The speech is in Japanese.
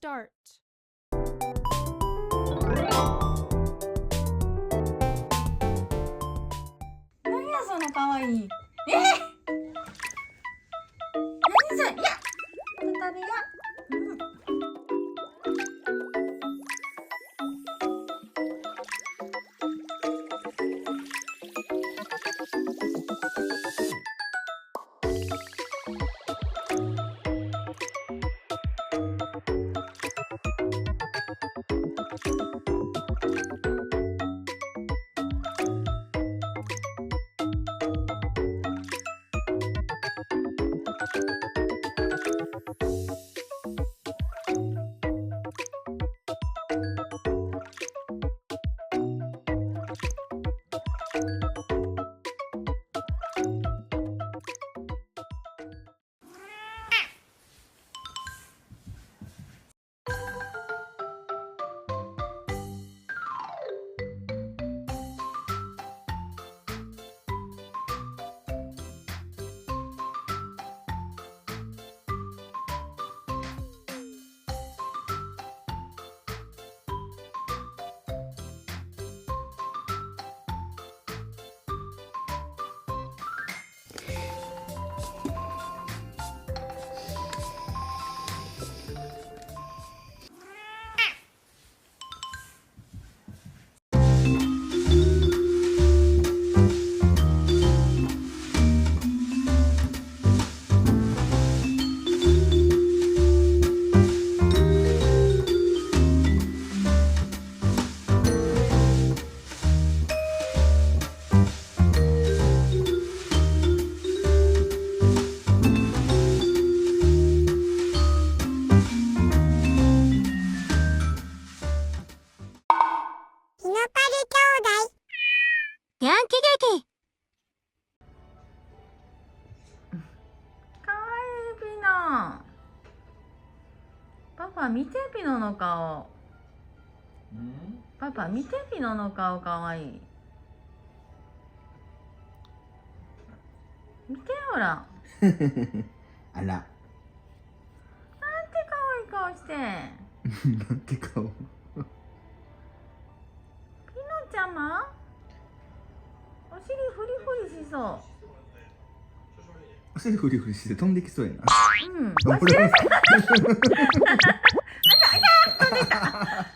Start. 何やその可愛い。何それ。いや、また食べや。ヤンキ劇。かわいいピノ。パパ見てピノの顔。パパ見てピノの顔かわいい。見てほら。あら。なんて可愛い顔して。なんて顔。ピノちゃま。お尻フリフリしそう。お尻フリフリして飛んできそうやな。うん。ほら。あいた、飛んでた。